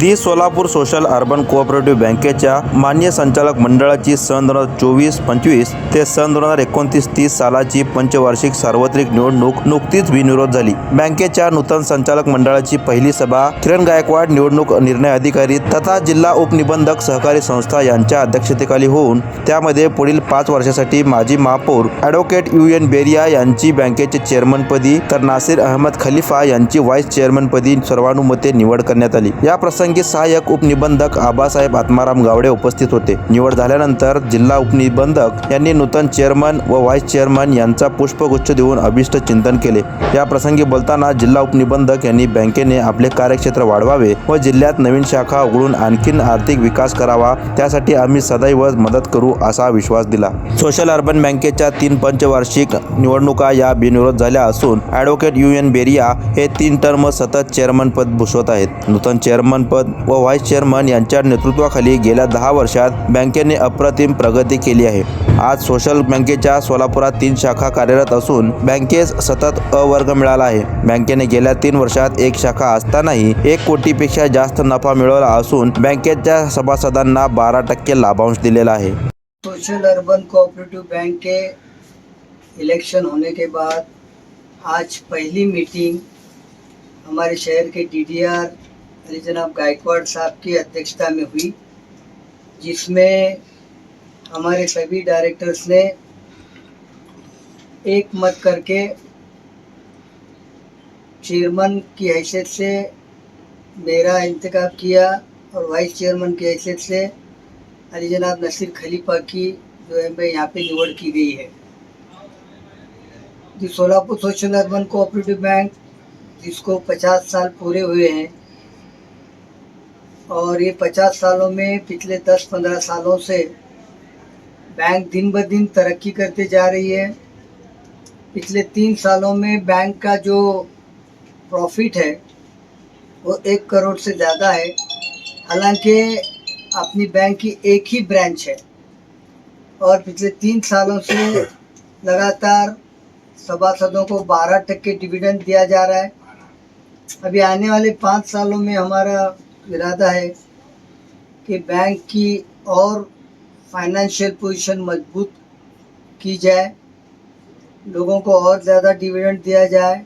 दी Solapur social urban cooperative बँकेच्या मान्य संचालक मंडळाची सन 2024-25 ते सन 2029-30 सालाची पंचवार्षिक सार्वत्रिक निवडणूक नुकतीच बिनविरोध झाली. बँकेच्या नूतन संचालक मंडळाची पहिली सभा किरण गायकवाड, निवडणूक निर्णय अधिकारी तथा जिल्हा उपनिबंधक सहकारी संस्था यांच्या अध्यक्षतेखाली होऊन त्यामध्ये पुढील 5 वर्षासाठी माजी महापौर ॲडव्होकेट UN बेरिया यांची बँकेचे चेअरमनपदी तर नासिर अहमद खलिफा यांची व्हाईस चेअरमनपदी सर्वानुमते निवड करण्यात आली. या प्रसंगी सहाय्यक उपनिबंधक आबासाहेब आत्माराम गावडे उपस्थित होते. निवड झाल्यानंतर जिल्हा उपनिबंधक यांनी नूतन चेअरमन व व्हाईस चेअरमन यांचा पुष्पगुच्छ देऊन अभिष्ट चिंतन केले. या प्रसंगी बोलताना जिल्हा उपनिबंधक यांनी बँकेने आपले कार्यक्षेत्र वाढवावे व जिल्ह्यात नवीन शाखा उघडून आणखीन आर्थिक विकास करावा, त्यासाठी आम्ही सदैव मदत करू असा विश्वास दिला. सोशल अर्बन बँकेच्या 3 पंचवार्षिक निवडणुका या बिनविरोध झाल्या असून ॲडव्होकेट UN बेरिया हे 3 टर्म सतत चेअरमन पद भूषवत आहेत. नूतन चेअरमन पद व व्हाईस चेअरमन यांच्या नेतृत्वाखाली गेल्या 10 वर्षात बँकेने अप्रतिम प्रगती केली आहे. आज सोशल बँकेच्या सोलापुरात 3 शाखा कार्यरत असून बँकेस सतत वर्ग मिळाला आहे. बँकेने गेल्या 3 वर्षात 1 शाखा असतानाही 1 कोटीपेक्षा जास्त नफा मिळवला असून बँकेच्या सभासदांना 12% लाभांश दिलेला आहे. सोशल अर्बन कोऑपरेटिव बैंक के इलेक्शन होने के बाद आज पहली मीटिंग हमारे शहर के DDR अली जनाब गायकवाड़ साहब की अध्यक्षता में हुई, जिसमें हमारे सभी डायरेक्टर्स ने एक मत करके चेयरमैन की हैसियत से मेरा इंतखाब किया और वाइस चेयरमैन की हैसियत से अली जनाब नसीर खलीफा की जो है मैं यहाँ पे निवड़ की गई है. जी Solapur social urban cooperative bank जिसको 50 साल पूरे हुए हैं और ये 50 सालों में पिछले 10-15 सालों से बैंक दिन ब दिन तरक्की करते जा रही है. पिछले 3 सालों में बैंक का जो प्रॉफिट है वो 1 करोड़ से ज़्यादा है. हालांकि अपनी बैंक की एक ही ब्रांच है और पिछले 3 सालों से लगातार सभासदों को 12% डिविडेंड दिया जा रहा है. अभी आने वाले 5 सालों में हमारा इरादा है कि बैंक की और फाइनेंशियल पोजीशन मजबूत की जाए, लोगों को और ज़्यादा डिविडेंड दिया जाए.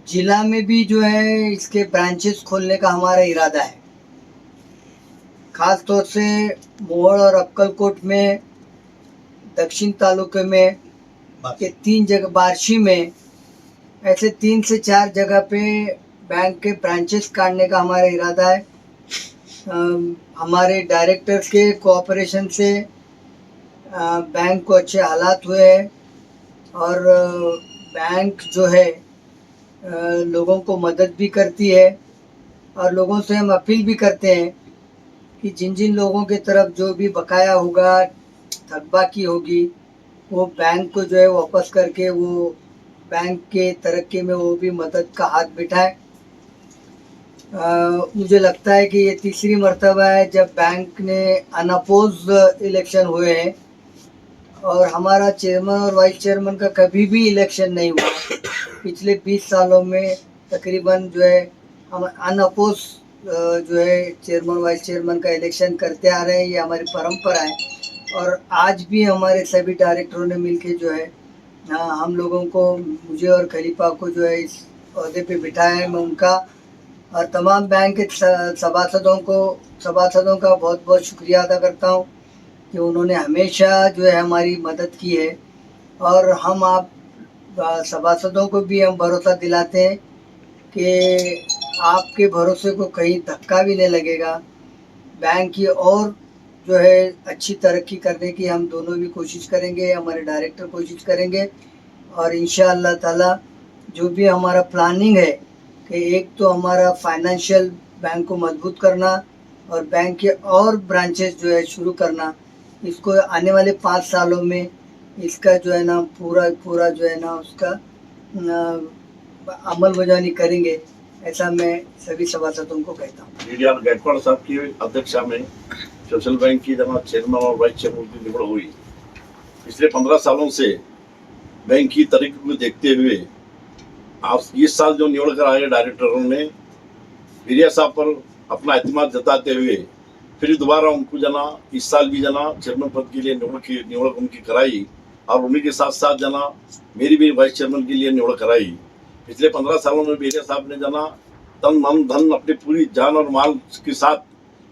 जिला में भी जो है इसके ब्रांचेस खोलने का हमारा इरादा है. ख़ास तौर से मोहड़ और अक्कलकोट में, दक्षिण तालुके में के 3 जगह, बार्शी में, ऐसे 3 से 4 जगह पे बैंक के ब्रांचेस काटने का हमारा इरादा है. हमारे डायरेक्टर्स के कोऑपरेशन से बैंक को अच्छे हालात हुए हैं और बैंक जो है लोगों को मदद भी करती है और लोगों से हम अपील भी करते हैं कि जिन जिन लोगों के तरफ जो भी बकाया होगा, थकबाकी होगी, वो बैंक को जो है वापस करके वो बैंक के तरक्की में वो भी मदद का हाथ बिठाए. मुझे लगता है कि ये तीसरी मर्तबा है जब बैंक ने अनअपोज इलेक्शन हुए हैं और हमारा चेयरमैन और वाइस चेयरमैन का कभी भी इलेक्शन नहीं हुआ. पिछले 20 सालों में तकरीबन जो है हम अनअपोज जो है चेयरमैन वाइस चेयरमैन का इलेक्शन करते आ रहे हैं. ये हमारी परंपरा है और आज भी हमारे सभी डायरेक्टरों ने मिलके जो है हम लोगों को, मुझे और खलीफा को जो है इस ओहदे पे बिठाया है. मैं उनका और तमाम बैंक के सभासदों का बहुत बहुत शुक्रिया अदा करता हूँ कि उन्होंने हमेशा जो है हमारी मदद की है और हम आप सभासदों को भी हम भरोसा दिलाते हैं कि आपके भरोसे को कहीं धक्का भी नहीं लगेगा. बैंक की और जो है अच्छी तरक्की करने की हम दोनों भी कोशिश करेंगे, हमारे डायरेक्टर कोशिश करेंगे और इंशाअल्लाह ताला जो भी हमारा प्लानिंग है कि एक तो हमारा फाइनेंशियल बैंक को मजबूत करना और बैंक के और ब्रांचेस जो है शुरू करना, इसको आने वाले 5 सालों में इसका जो है ना पूरा जो है ना उसका अमल बजानी करेंगे, ऐसा मैं सभी सभासदों को कहता हूँ. DDR गायकवाड़ साहब की अध्यक्षता में सोशल बैंक की जब चेयरमैन और वाइस चेयरमैन की निवड़ हुई, पिछले 15 सालों से बैंक की तरक्की को देखते हुए आप इस साल जो निवड़ कर आए डायरेक्टरों ने बेरिया साहब पर अपना एतमाद जताते हुए फिर दोबारा उनको जना इस साल भी जना चेयरमैन पद के लिए निवड़ उनकी कराई और उन्हीं के साथ साथ जना मेरी भी वाइस चेयरमैन के लिए निवड़ कराई। पिछले 15 सालों में बेरिया साहब ने जना तन मन धन अपनी पूरी जान और माल के साथ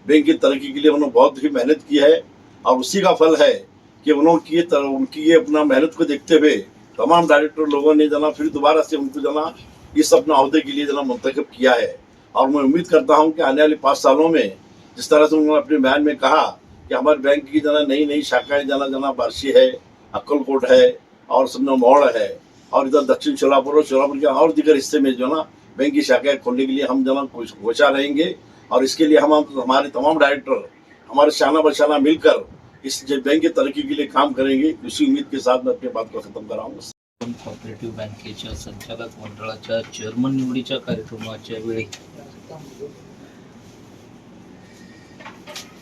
बैंक की तरक्की के लिए उन्होंने बहुत ही मेहनत की है और उसी का फल है कि उनकी ये अपना मेहनत को देखते हुए तमाम डायरेक्टर लोगों ने जना फिर दोबारा से उनको जना इस अपना अहदे के लिए जना मुंतखब किया है। और मैं उम्मीद करता हूं कि आने वाले 5 सालों में जिस तरह से उन्होंने अपने बयान में कहा कि हमारे बैंक की जना नई नई शाखाएं जना बार्शी है, अक्कलकोट है और समझो मोड़ है और इधर दक्षिण शोलापुर और शोलापुर के और दीगर हिस्से में जो ना बैंक की शाखाएं खोलने के लिए हम जना कोशा रहेंगे। और इसके लिए हम हमारे तमाम डायरेक्टर हमारे शाना बशाना मिलकर इस बैंक की तरक्की के लिए काम करेंगे। इसी उम्मीद के साथ मैं अपनी बात को खत्म कराऊंगा। कोऑपरेटिव्ह बँकेच्या संचालक मंडळाच्या चेअरमन निवडीच्या कार्यक्रमाच्या वेळी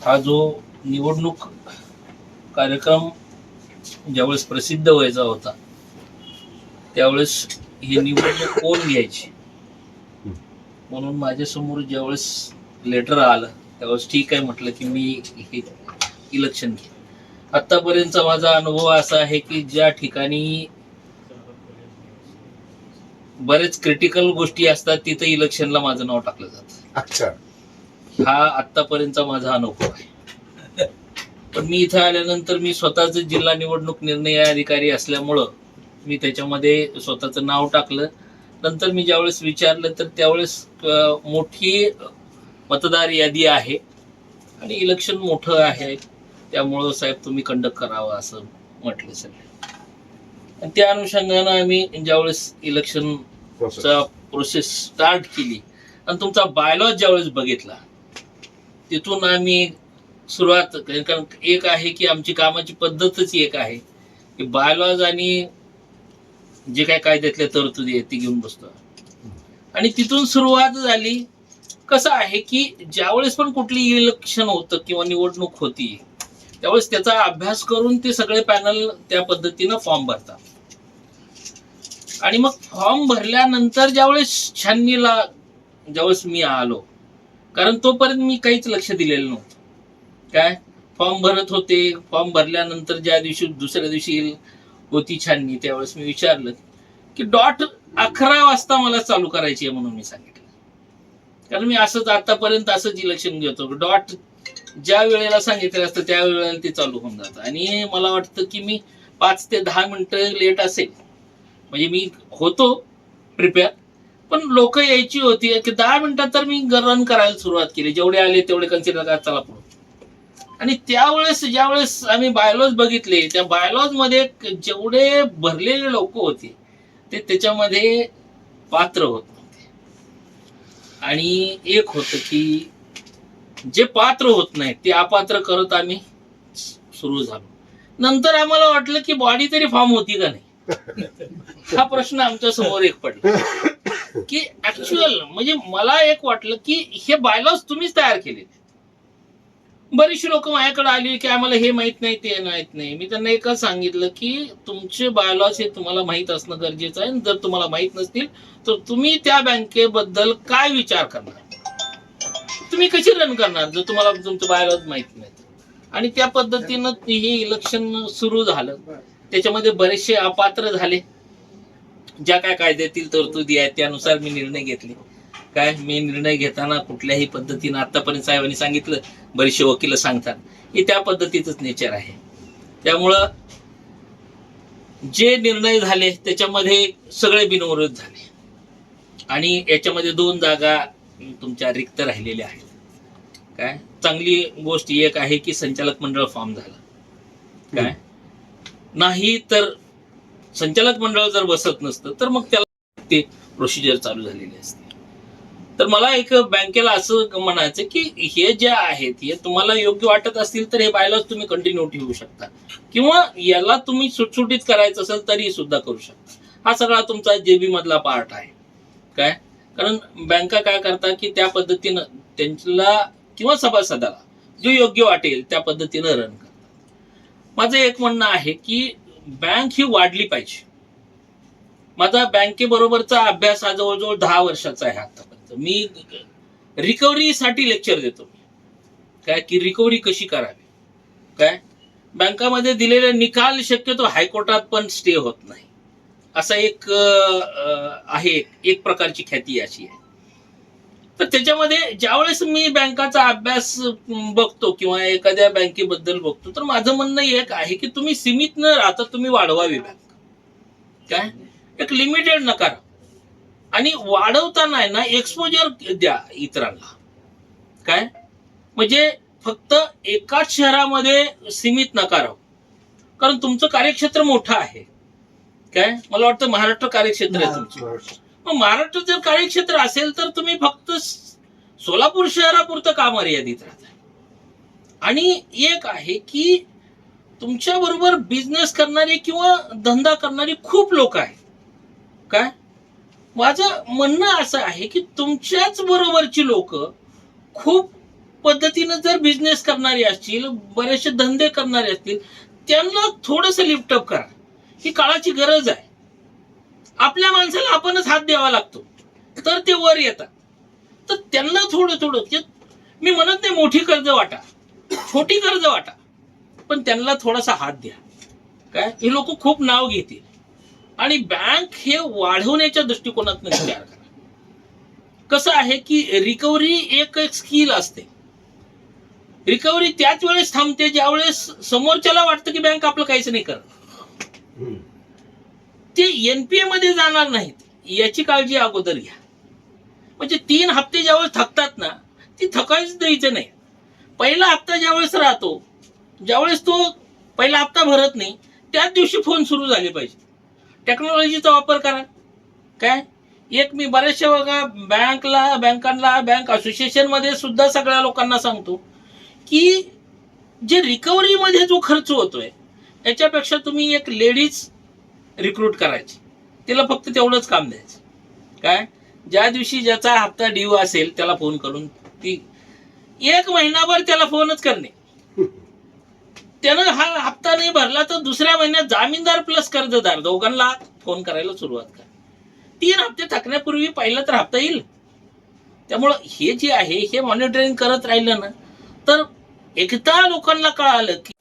हा जो निवडणूक कार्यक्रम ज्यावेळेस प्रसिद्ध व्हायचा होता त्यावेळेस ही निवडणूक कोण घ्यायची म्हणून माझ्यासमोर ज्यावेळेस लेटर आलं त्यावेळेस ठीक आहे म्हटलं की मी हे इलेक्शन घे। आतापर्यंतचा माझा अनुभव असा आहे की ज्या ठिकाणी बरेच क्रिटिकल गोष्टी असतात तिथे इलेक्शनला माझं नाव टाकलं जातं। अच्छा, हा आतापर्यंतचा माझा अनुभव आहे। पण मी इथं आल्यानंतर मी स्वतःच जिल्हा निवडणूक निर्णय अधिकारी असल्यामुळं मी त्याच्यामध्ये स्वतःचं नाव टाकलं। नंतर मी ज्यावेळेस विचारलं तर त्यावेळेस मोठी मतदार यादी आहे आणि इलेक्शन मोठं आहे त्यामुळं साहेब तुम्ही कंडक्ट करावं असं म्हटलं सगळे। आणि त्या अनुषंगानं आम्ही ज्यावेळेस इलेक्शनचा प्रोसेस स्टार्ट केली आणि तुमचा बायलॉ ज्यावेळेस बघितला तिथून आम्ही सुरुवात, कारण एक आहे की आमची कामाची पद्धतच एक आहे की बायलॉज आणि जे काय कायद्यातल्या तरतुदी आहेत ती घेऊन बसतो आणि तिथून सुरुवात झाली। कसं आहे की ज्यावेळेस पण कुठली इलेक्शन होतं किंवा निवडणूक होती त्यावेळेस त्याचा अभ्यास करून ते सगळे पॅनल त्या पद्धतीनं फॉर्म भरतात आणि मग फॉर्म भरल्यानंतर ज्यावेळेस छाननीला ज्यावेळेस मी आलो, कारण तोपर्यंत मी काहीच लक्ष दिलेलं नव्हतं। काय फॉर्म भरत होते, फॉर्म भरल्यानंतर ज्या दिवशी दुसऱ्या दिवशी होती छाननी त्यावेळेस मी विचारलं की डॉट 11 वाजता मला चालू करायची आहे म्हणून मी सांगितलं, कारण मी असंच आतापर्यंत असंच इलेक्शन घेतो, डॉट ज्या वेळेला सांगितलं असतं त्या वेळेला ते चालू होऊन जातं। आणि मला वाटतं की मी 5 ते 10 मिनिटं लेट असेल, म्हणजे मी होतो प्रिपेअर पण लोक यायची होती की 10 मिनिटात तर मी रन करायला सुरुवात केली, जेवढे आले तेवढे कन्सिडर करा चला पुढे। आणि त्यावेळेस ज्यावेळेस आम्ही बायलॉज बघितले त्या बायलॉज मध्ये जेवढे भरलेले लोक होते ते त्याच्यामध्ये पात्र होत नव्हते आणि एक होतं की जे पात्र होत नाही ते अपात्र करत आम्ही सुरू झालो। नंतर आम्हाला वाटलं की बॉडी तरी फॉर्म होती का नाही हा प्रश्न आमच्या समोर एक पडला की ऍक्च्युअल म्हणजे मला एक वाटलं की हे बायलॉज तुम्हीच तयार केले। बरीचशी लोक माझ्याकडे आली की आम्हाला हे माहित नाही ते माहित नाही। मी त्यांना एकच सांगितलं की तुमचे बायलॉज हे तुम्हाला माहित असणं गरजेचं आहे, जर तुम्हाला माहित नसतील तर तुम्ही त्या बँकेबद्दल काय विचार करणार, तुम्ही कशी रन करणार जर तुम्हाला तुमचं बायलॉज माहित नाही। आणि त्या पद्धतीनं हे इलेक्शन सुरू झालं, त्याच्यामध्ये बरेचसे अपात्र झाले, ज्या काय कायद्यातील तरतुदी आहेत त्यानुसार मी निर्णय घेतले। काय मी निर्णय घेताना कुठल्याही पद्धतीनं आतापर्यंत साहेबांनी सांगितलं, बरेचसे वकील सांगतात हे त्या पद्धतीचंच नेचर आहे। त्यामुळं जे निर्णय झाले त्याच्यामध्ये सगळे बिनविरोध झाले आणि याच्यामध्ये 2 जागा तुमच्या रिक्त राहिलेल्या आहेत। काय चांगली गोष्ट एक आहे की संचालक मंडळ फॉर्म झालं, काय नाही तर संचालक मंडळ जर बसत नसतं तर मग त्याला ते प्रोसिजर चालू झालेली असते। तर मला एक बँकेला असं म्हणायचं की हे जे आहेत हे तुम्हाला योग्य वाटत असतील तर हे बायलॉज तुम्ही कंटिन्यू ठेवू शकता किंवा याला तुम्ही सुटसुटीत करायचं असेल तरी सुद्धा करू शकता। हा सगळा तुमचा जेबी मधला पार्ट आहे। काय कारण बँका काय करतात की त्या पद्धतीनं त्यांना किंवा सभासदाला जो योग्य वाटेल त्या पद्धतीनं रन करतात। माझं एक म्हणणं आहे की बँक ही वाढली पाहिजे। माझा बँकेबरोबरचा अभ्यास हा जवळजवळ 10 वर्षाचा आहे आतापर्यंत। मी रिकव्हरीसाठी लेक्चर देतो मी, काय की रिकव्हरी कशी करावी. काय बँकामध्ये दिलेले निकाल शक्यतो हायकोर्टात पण स्टे होत नाही, असा एक आहे, एक प्रकारची ख्याती अशी आहे. तर त्याच्यामध्ये ज्यावेळेस मी बँकाचा अभ्यास बघतो किंवा एखाद्या बँकेबद्दल बघतो, तर माझं म्हणणं एक आहे की तुम्ही सीमित न राहता तुम्ही वाढवावी बँक. काय एक लिमिटेड नका राहू, आणि वाढवताना आहे ना एक्सपोजर द्या इतरांना. काय म्हणजे फक्त एकाच शहरामध्ये सीमित नका राहू, कारण तुमचं कार्यक्षेत्र मोठं आहे. काय मला वाटतं महाराष्ट्र कार्यक्षेत्र आहे तुमचं. मग महाराष्ट्र जर कार्यक्षेत्र असेल तर तुम्ही फक्त सोलापूर शहरापुरतं का मर्यादित राहता. आणि एक आहे की तुमच्या बरोबर बिझनेस करणारे किंवा धंदा करणारी खूप लोक आहेत. काय माझं म्हणणं असं आहे की तुमच्याच बरोबरची लोक खूप पद्धतीनं जर बिझनेस करणारी असतील, बरेचसे धंदे करणारे असतील, त्यांना थोडंसं लिफ्टअप करा. ही काळाची गरज आहे. आपल्या माणसाला आपणच हात द्यावा लागतो तर ते वर येतात. तर त्यांना थोडं थोडं, मी म्हणत नाही मोठी कर्ज वाटा, छोटी कर्ज वाटा, पण त्यांना थोडासा हात द्या. काय हे लोक खूप नाव घेतील, आणि बँक हे वाढवण्याच्या दृष्टिकोनातून विचार करा. कसं आहे की रिकव्हरी एक स्किल असते. रिकव्हरी त्याच वेळेस थांबते ज्यावेळेस समोरच्याला वाटतं की बँक आपलं काहीच नाही करत. ते एनपीए मध्ये जाणार नाहीत याची काळजी अगोदर घ्या. म्हणजे 3 हप्ते ज्यावेळेस थकतात ना, ती थकायच द्यायचं नाही. पहिला हप्ता ज्यावेळेस राहतो, ज्यावेळेस तो पहिला हप्ता भरत नाही त्याच दिवशी फोन सुरू झाले पाहिजे. टेक्नॉलॉजीचा वापर करा. काय एक मी बऱ्याचशा बँकांना, बँक असोसिएशन मध्ये सुद्धा सगळ्या लोकांना सांगतो की जे रिकव्हरीमध्ये जो खर्च होतोय त्याच्यापेक्षा तुम्ही एक लेडीज रिक्रूट करायची, तिला फक्त तेवढंच काम द्यायचं. काय ज्या दिवशी ज्याचा हप्ता ड्यू असेल त्याला फोन करून ती 1 महिनाभर त्याला फोनच करणे. त्यानं हा हप्ता नाही भरला तर दुसऱ्या महिन्यात जामीनदार प्लस कर्जदार दोघांना फोन करायला सुरुवात करा. 3 हप्ते थकण्यापूर्वी पहिला तर हप्ता येईल. त्यामुळं हे जे आहे हे मॉनिटरिंग करत राहिलं ना, तर एकदा लोकांना कळालं की